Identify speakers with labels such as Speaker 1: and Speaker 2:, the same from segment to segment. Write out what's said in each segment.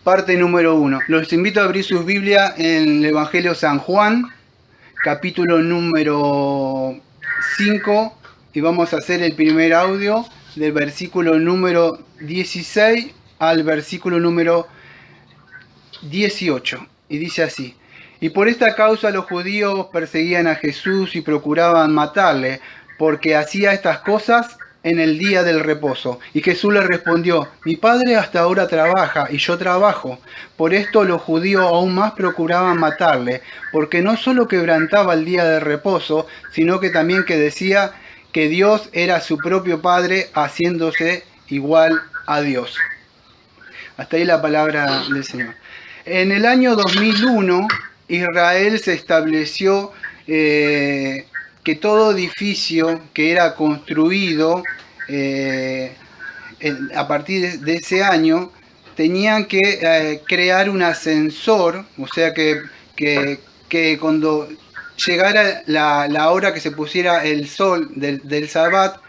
Speaker 1: Parte número 1. Los invito a abrir sus Biblias en el Evangelio de San Juan, capítulo número 5, y vamos a hacer el primer audio del versículo número 16 al versículo número 18. Y dice así: y por esta causa los judíos perseguían a Jesús y procuraban matarle, porque hacía estas cosas en el día del reposo. Y Jesús le respondió: mi Padre hasta ahora trabaja y yo trabajo. Por esto los judíos aún más procuraban matarle, porque no solo quebrantaba el día del reposo, sino que también que decía que Dios era su propio Padre, haciéndose igual a Dios. Hasta ahí la palabra del Señor. En el año 2001, Israel se estableció que todo edificio que era construido a partir de ese año tenían que crear un ascensor, o sea que cuando llegara la hora que se pusiera el sol del Sabbat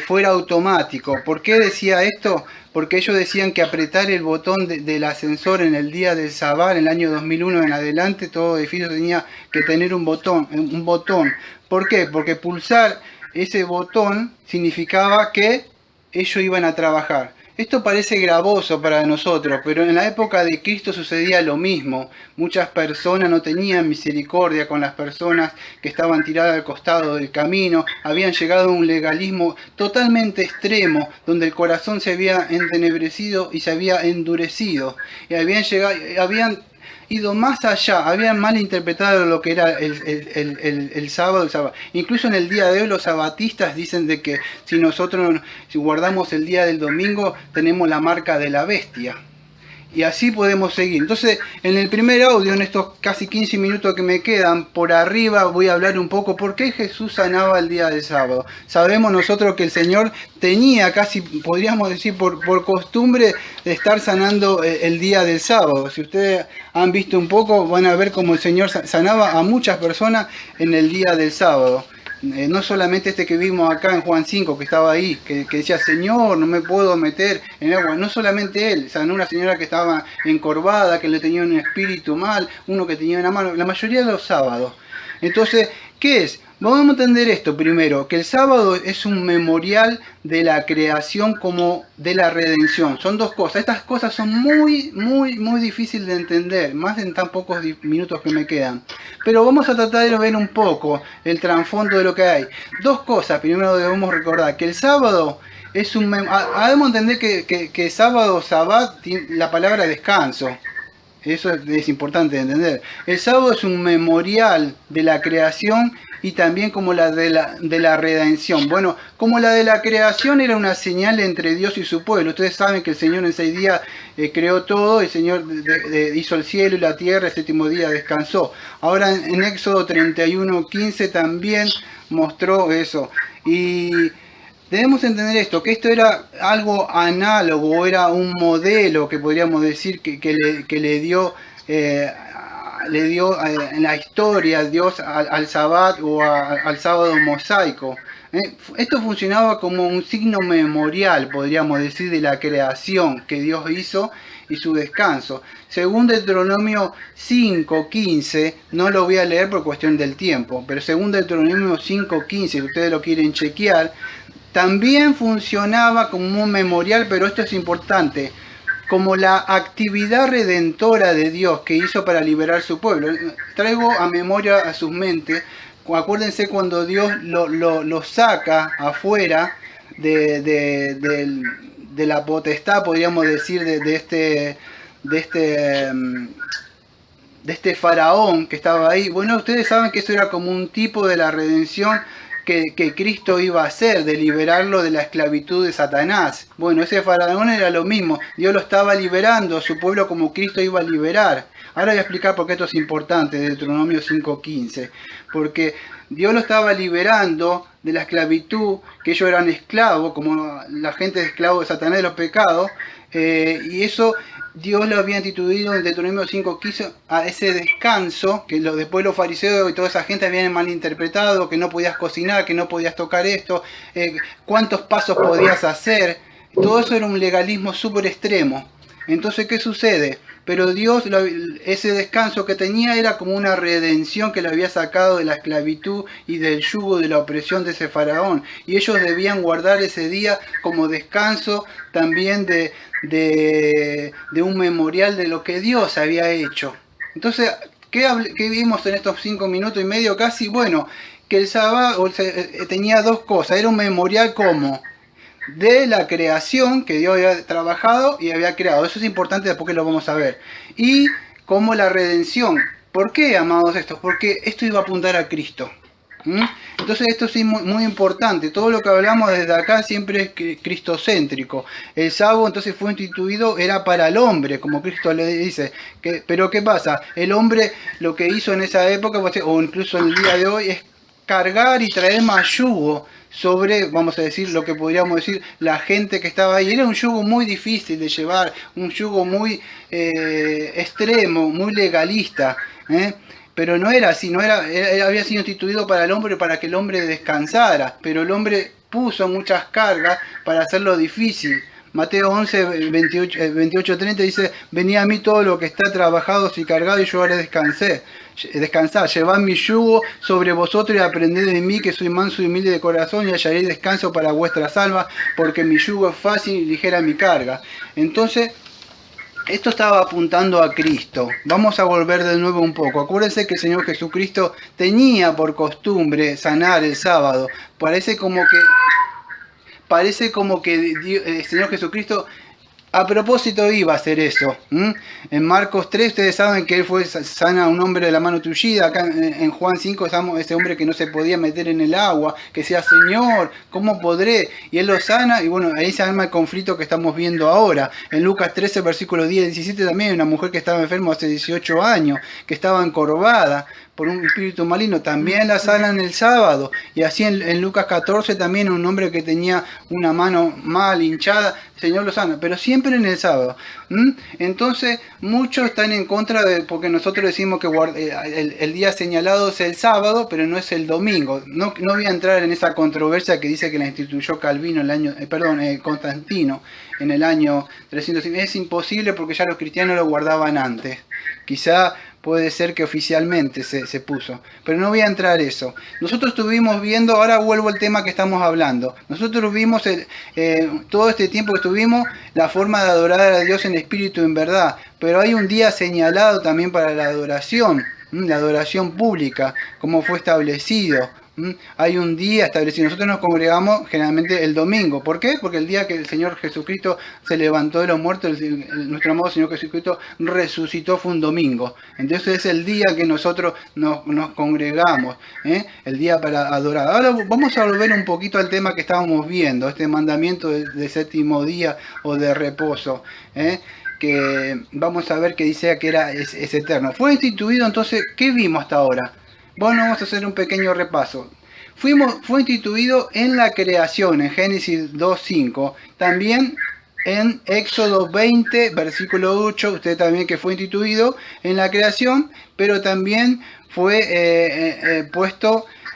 Speaker 1: fuera automático. ¿Por qué decía esto? Porque ellos decían que apretar el botón del ascensor en el día del Sabbat, en el año 2001 en adelante, todo edificio tenía que tener un botón. ¿Por qué? Porque pulsar ese botón significaba que ellos iban a trabajar. Esto parece gravoso para nosotros, pero en la época de Cristo sucedía lo mismo. Muchas personas no tenían misericordia con las personas que estaban tiradas al costado del camino. Habían llegado a un legalismo totalmente extremo, donde el corazón se había entenebrecido y se había endurecido. Y habían ido más allá, habían malinterpretado lo que era el sábado. Incluso en el día de hoy los sabatistas dicen de que si nosotros guardamos el día del domingo tenemos la marca de la bestia. Y así podemos seguir. Entonces, en el primer audio, en estos casi 15 minutos que me quedan, por arriba voy a hablar un poco por qué Jesús sanaba el día del sábado. Sabemos nosotros que el Señor tenía casi, podríamos decir, por costumbre de estar sanando el día del sábado. Si ustedes han visto un poco, van a ver cómo el Señor sanaba a muchas personas en el día del sábado. No solamente este que vimos acá en Juan 5, que estaba ahí, que decía: Señor, no me puedo meter en el agua. No solamente él, sanó una señora que estaba encorvada, que le tenía un espíritu mal, uno que tenía una mano, la mayoría de los sábados. Entonces, ¿qué es? Vamos a entender esto primero, que el sábado es un memorial de la creación como de la redención. Son dos cosas. Estas cosas son muy difíciles de entender, más en tan pocos minutos que me quedan. Pero vamos a tratar de ver un poco el trasfondo de lo que hay. Dos cosas. Primero debemos recordar que el sábado es un... Debemos entender que sábado, sabbat, la palabra descanso. Eso es importante de entender. El sábado es un memorial de la creación y también como la de la redención. Bueno, como la de la creación era una señal entre Dios y su pueblo. Ustedes saben que el Señor en 6 días creó todo, el Señor hizo el cielo y la tierra, el séptimo día descansó. Ahora en Éxodo 31:15 también mostró eso. Y debemos entender esto, que esto era algo análogo, era un modelo que podríamos decir que le dio en la historia Dios al Sabbat o al sábado mosaico. Esto funcionaba como un signo memorial, podríamos decir, de la creación que Dios hizo y su descanso. Según Deuteronomio 5:15, no lo voy a leer por cuestión del tiempo, pero según Deuteronomio 5:15, si ustedes lo quieren chequear, también funcionaba como un memorial, pero esto es importante, como la actividad redentora de Dios que hizo para liberar su pueblo. Traigo a memoria a sus mentes, acuérdense cuando Dios lo saca afuera de la potestad, podríamos decir, de este faraón que estaba ahí. Bueno, ustedes saben que eso era como un tipo de la redención que Cristo iba a hacer, de liberarlo de la esclavitud de Satanás. Bueno, ese faraón era lo mismo. Dios lo estaba liberando a su pueblo como Cristo iba a liberar. Ahora voy a explicar por qué esto es importante, de Deuteronomio 5:15. Porque Dios lo estaba liberando de la esclavitud, que ellos eran esclavos, como la gente de esclavos de Satanás, de los pecados, y eso Dios lo había instituido en Deuteronomio 5:15 a ese descanso, que después los fariseos y toda esa gente habían malinterpretado, que no podías cocinar, que no podías tocar esto, cuántos pasos podías hacer. Todo eso era un legalismo súper extremo. Entonces, ¿qué sucede? pero Dios, ese descanso que tenía era como una redención que lo había sacado de la esclavitud y del yugo de la opresión de ese faraón. Y ellos debían guardar ese día como descanso también de un memorial de lo que Dios había hecho. Entonces, ¿qué vimos en estos 5 minutos y medio casi? Bueno, que el sábado tenía dos cosas. Era un memorial como de la creación que Dios había trabajado y había creado. Eso es importante, después que lo vamos a ver. Y como la redención. ¿Por qué, amados, esto? Porque esto iba a apuntar a Cristo. Entonces esto es muy importante. Todo lo que hablamos desde acá siempre es cristocéntrico. El sábado entonces fue instituido, era para el hombre, como Cristo le dice. Pero ¿qué pasa? El hombre lo que hizo en esa época, o incluso en el día de hoy, es cargar y traer más yugo sobre, vamos a decir, lo que podríamos decir, la gente que estaba ahí. Era un yugo muy difícil de llevar, un yugo muy extremo, muy legalista, pero no era así, había sido instituido para el hombre, para que el hombre descansara, pero el hombre puso muchas cargas para hacerlo difícil. Mateo 11, 28, 30 dice: venid a mí todo lo que está trabajados y cargado, y yo haré descansar. Llevad mi yugo sobre vosotros y aprended de mí, que soy manso y humilde de corazón, y hallaréis descanso para vuestras almas, porque mi yugo es fácil y ligera mi carga. Entonces, esto estaba apuntando a Cristo. Vamos a volver de nuevo un poco. Acuérdense que el Señor Jesucristo tenía por costumbre sanar el sábado. Parece como que el Señor Jesucristo a propósito iba a hacer eso. En Marcos 3 ustedes saben que él sana a un hombre de la mano tullida. Acá en Juan 5 estamos ese hombre que no se podía meter en el agua, que decía: Señor, ¿cómo podré? Y él lo sana, y bueno, ahí se arma el conflicto que estamos viendo ahora. En Lucas 13, versículos 10 y 17 también hay una mujer que estaba enferma hace 18 años, que estaba encorvada por un espíritu maligno, también la sanan el sábado. Y así en Lucas 14 también un hombre que tenía una mano mal hinchada, el Señor lo sana, pero siempre en el sábado. Entonces muchos están en contra porque nosotros decimos que el día señalado es el sábado, pero no es el domingo. No voy a entrar en esa controversia que dice que la instituyó Calvino Constantino en el año 350. Es imposible porque ya los cristianos lo guardaban antes. Quizá puede ser que oficialmente se puso, pero no voy a entrar en eso. Nosotros estuvimos viendo, ahora vuelvo al tema que estamos hablando. Nosotros vimos todo este tiempo que estuvimos la forma de adorar a Dios en espíritu y en verdad, pero hay un día señalado también para la adoración pública, como fue establecido. Hay un día establecido. Nosotros nos congregamos generalmente el domingo. ¿Por qué? Porque el día que el Señor Jesucristo se levantó de los muertos, nuestro amado Señor Jesucristo resucitó, fue un domingo. Entonces es el día que nosotros nos congregamos, el día para adorar. Ahora vamos a volver un poquito al tema que estábamos viendo, este mandamiento de séptimo día o de reposo, que vamos a ver que dice que es eterno. Fue instituido, entonces, ¿qué vimos hasta ahora? Bueno, vamos a hacer un pequeño repaso. Fue instituido en la creación, en Génesis 2:5. También en Éxodo 20, versículo 8, usted también que fue instituido en la creación, pero también fue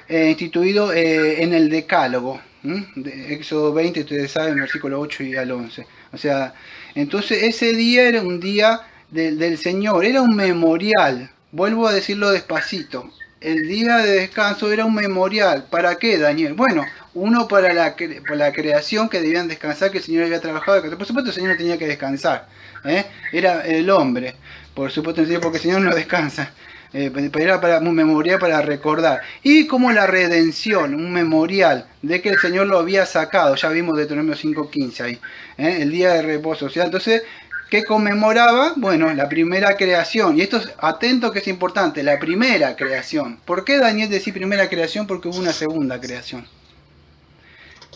Speaker 1: instituido en el Decálogo. De Éxodo 20, ustedes saben, versículo 8 y al 11. O sea, entonces ese día era un día del Señor, era un memorial. Vuelvo a decirlo despacito. El día de descanso era un memorial. ¿Para qué, Daniel? Bueno, uno para la creación, que debían descansar, que el Señor había trabajado. Por supuesto el Señor no tenía que descansar. Era el hombre. Por supuesto, porque el Señor no descansa. Pero era para un memorial, para recordar. Y como la redención, un memorial de que el Señor lo había sacado. Ya vimos Deuteronomio 5:15 ahí. El día de reposo. O sea, entonces, ¿qué conmemoraba? Bueno, la primera creación. Y esto es atento, que es importante, la primera creación. ¿Por qué Daniel decía primera creación? Porque hubo una segunda creación.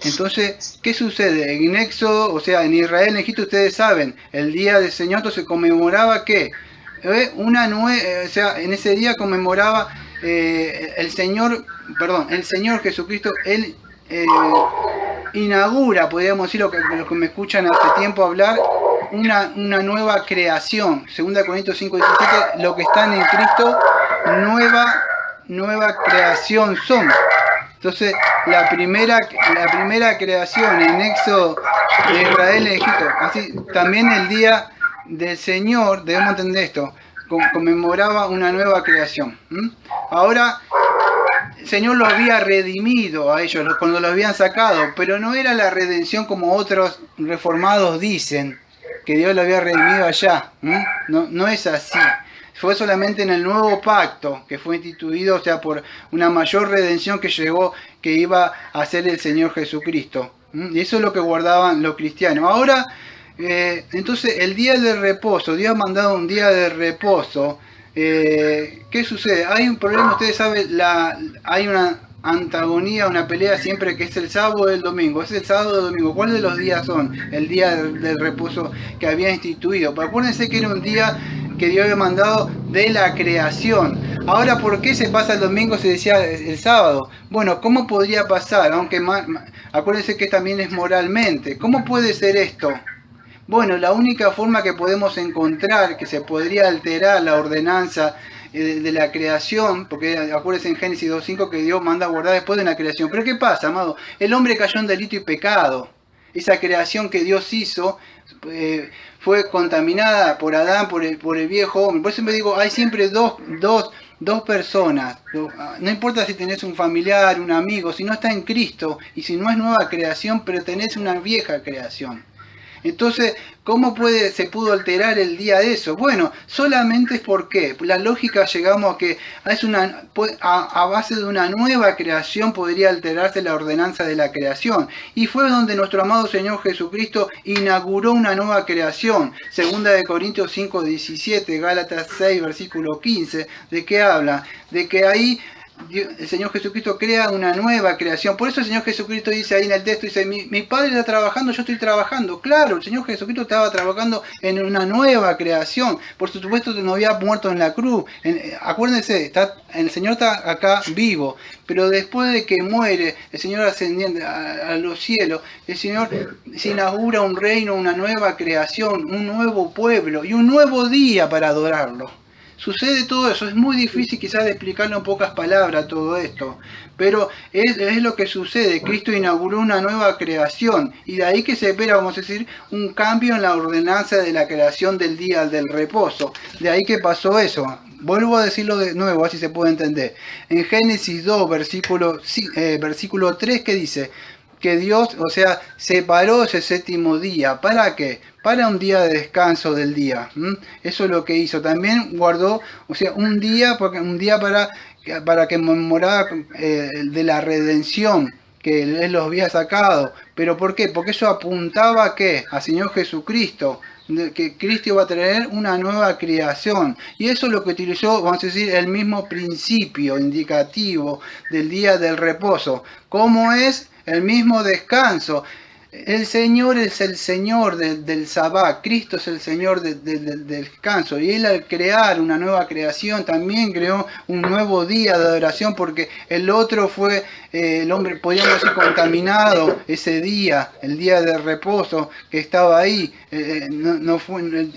Speaker 1: Entonces, ¿qué sucede? En Éxodo, o sea, en Israel, en Egipto, ustedes saben, el día del Señor, entonces conmemoraba ¿qué? O sea, en ese día conmemoraba el Señor Jesucristo, él inaugura, podríamos decir, los que me escuchan hace tiempo hablar, una nueva creación. 2 Corintios 5:17, lo que están en Cristo, nueva creación son. Entonces, la primera creación en Éxodo de Israel en Egipto. Así, también el día del Señor, debemos entender esto, conmemoraba una nueva creación. Ahora, el Señor los había redimido a ellos cuando los habían sacado, pero no era la redención como otros reformados dicen, que Dios lo había redimido allá. No es así. Fue solamente en el nuevo pacto que fue instituido, o sea, por una mayor redención que llegó, que iba a hacer el Señor Jesucristo. Y eso es lo que guardaban los cristianos. Ahora, entonces, el día del reposo, Dios ha mandado un día de reposo. ¿Qué sucede? Hay un problema, ustedes saben, hay una antagonía, una pelea siempre que es el sábado y el domingo. Es el sábado y el domingo. ¿Cuáles de los días son? El día del reposo que había instituido. Pero acuérdense que era un día que Dios había mandado de la creación. Ahora, ¿por qué se pasa el domingo? Se decía el sábado. Bueno, ¿cómo podría pasar? Aunque acuérdense que también es moralmente. ¿Cómo puede ser esto? Bueno, la única forma que podemos encontrar que se podría alterar la ordenanza de la creación, porque acuérdense en Génesis 2.5 que Dios manda a guardar después de la creación. Pero ¿qué pasa, amado? El hombre cayó en delito y pecado. Esa creación que Dios hizo fue contaminada por Adán, por el viejo hombre. Por eso me digo, hay siempre dos personas. No importa si tenés un familiar, un amigo, si no está en Cristo y si no es nueva creación, pertenece a una vieja creación. Entonces, ¿cómo se pudo alterar el día de eso? Bueno, solamente es porque la lógica llegamos a que a base de una nueva creación podría alterarse la ordenanza de la creación. Y fue donde nuestro amado Señor Jesucristo inauguró una nueva creación. Segunda de Corintios 5:17, Gálatas 6, versículo 15. ¿De qué habla? De que ahí el Señor Jesucristo crea una nueva creación. Por eso el Señor Jesucristo dice ahí en el texto, dice, mi Padre está trabajando, yo estoy trabajando. Claro, el Señor Jesucristo estaba trabajando en una nueva creación. Por supuesto no había muerto en la cruz. Acuérdense, el Señor está acá vivo, pero después de que muere, el Señor ascendiente a los cielos, el Señor se inaugura un reino, una nueva creación, un nuevo pueblo y un nuevo día para adorarlo. Sucede todo eso, es muy difícil quizás de explicarlo en pocas palabras todo esto, pero es lo que sucede. Cristo inauguró una nueva creación y de ahí que se espera, vamos a decir, un cambio en la ordenanza de la creación del día del reposo. De ahí que pasó eso. Vuelvo a decirlo de nuevo, así se puede entender. En Génesis 2, versículo 3, ¿qué dice? Que Dios, o sea, separó ese séptimo día. ¿Para qué? Para un día de descanso del día. Eso es lo que hizo. También guardó, o sea, un día para que memorara de la redención que Él los había sacado. ¿Pero por qué? Porque eso apuntaba a ¿qué? Al Señor Jesucristo. Que Cristo iba a traer una nueva creación. Y eso es lo que utilizó, vamos a decir, el mismo principio indicativo del día del reposo. ¿Cómo es? El mismo descanso. El Señor es el Señor del Sabbat. Cristo es el Señor del descanso. Y Él al crear una nueva creación también creó un nuevo día de adoración, porque el otro fue, el hombre, podríamos decir, contaminado ese día, el día de reposo que estaba ahí.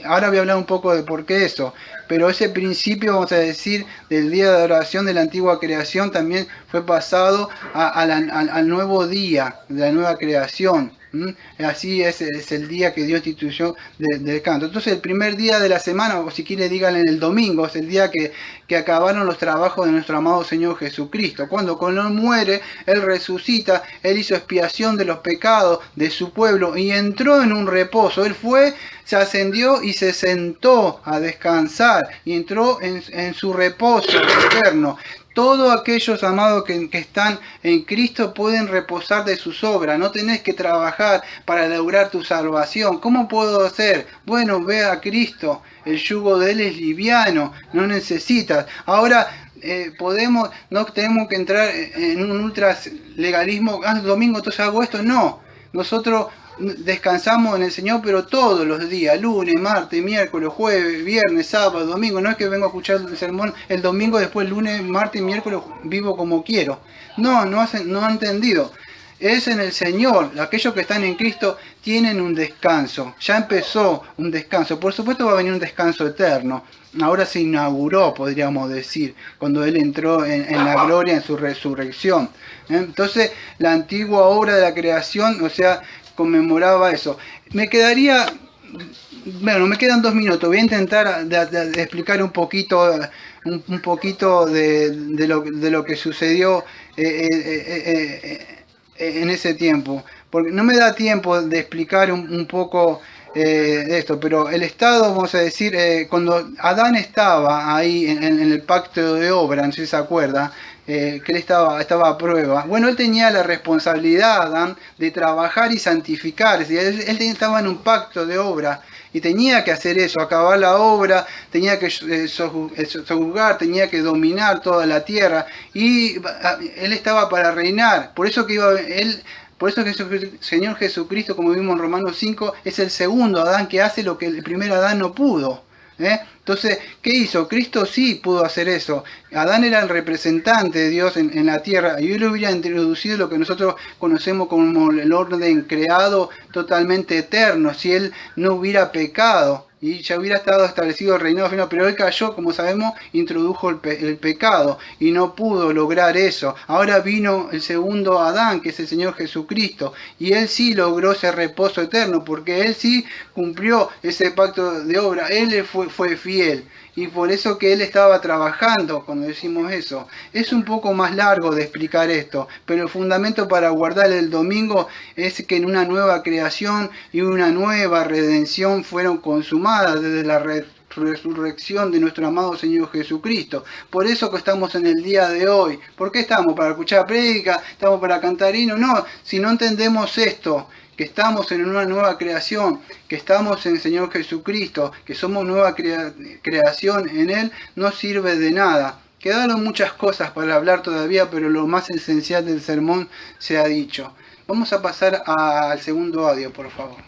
Speaker 1: Ahora voy a hablar un poco de por qué eso. Pero ese principio, vamos a decir, del día de adoración de la antigua creación también fue pasado al nuevo día de la nueva creación. Así es el día que Dios instituyó del descanso. Entonces el primer día de la semana, o si quiere díganle en el domingo, es el día que acabaron los trabajos de nuestro amado Señor Jesucristo. Cuando Él muere, Él resucita, Él hizo expiación de los pecados de su pueblo y entró en un reposo. Él se ascendió y se sentó a descansar y entró en su reposo eterno. Todos aquellos, amados, que están en Cristo pueden reposar de sus obras. No tenés que trabajar para lograr tu salvación. ¿Cómo puedo hacer? Bueno, ve a Cristo. El yugo de Él es liviano. No necesitas. Ahora, no tenemos que entrar en un ultra legalismo. Domingo, entonces hago esto. No. Nosotros descansamos en el Señor, pero todos los días, lunes, martes, miércoles, jueves, viernes, sábado, domingo. No es que vengo a escuchar el sermón el domingo, después lunes, martes, miércoles vivo como quiero. No ha entendido. Es en el Señor. Aquellos que están en Cristo tienen un descanso. Ya empezó un descanso. Por supuesto va a venir un descanso eterno. Ahora se inauguró, podríamos decir, cuando Él entró en la gloria, en su resurrección. Entonces, la antigua obra de la creación, o sea, conmemoraba eso. Me quedaría bueno, me quedan 2 minutos. Voy a intentar de explicar un poquito de lo que sucedió en ese tiempo. Porque no me da tiempo de explicar un poco de esto, pero el Estado, vamos a decir, cuando Adán estaba ahí en el pacto de obra, no sé si se acuerda, que él estaba a prueba. Bueno, él tenía la responsabilidad, Adán, de trabajar y santificarse. Él estaba en un pacto de obra y tenía que hacer eso, acabar la obra, tenía que sojuzgar, tenía que dominar toda la tierra y él estaba para reinar. Por eso que por eso que el Señor Jesucristo, como vimos en Romanos 5, es el segundo Adán que hace lo que el primer Adán no pudo. Entonces, ¿qué hizo? Cristo sí pudo hacer eso. Adán era el representante de Dios en la tierra y él hubiera introducido lo que nosotros conocemos como el orden creado totalmente eterno, si él no hubiera pecado. Y ya hubiera estado establecido el reinado final, pero él cayó, como sabemos, introdujo el pecado y no pudo lograr eso. Ahora vino el segundo Adán, que es el Señor Jesucristo, y él sí logró ese reposo eterno, porque él sí cumplió ese pacto de obra, él fue fiel. Y por eso que él estaba trabajando cuando decimos eso. Es un poco más largo de explicar esto, pero el fundamento para guardar el domingo es que en una nueva creación y una nueva redención fueron consumadas desde la resurrección de nuestro amado Señor Jesucristo. Por eso que estamos en el día de hoy. ¿Por qué estamos? ¿Para escuchar prédica? ¿Estamos para cantar himno? No, si no entendemos esto, que estamos en una nueva creación, que estamos en el Señor Jesucristo, que somos nueva creación en Él, no sirve de nada. Quedaron muchas cosas para hablar todavía, pero lo más esencial del sermón se ha dicho. Vamos a pasar al segundo audio, por favor.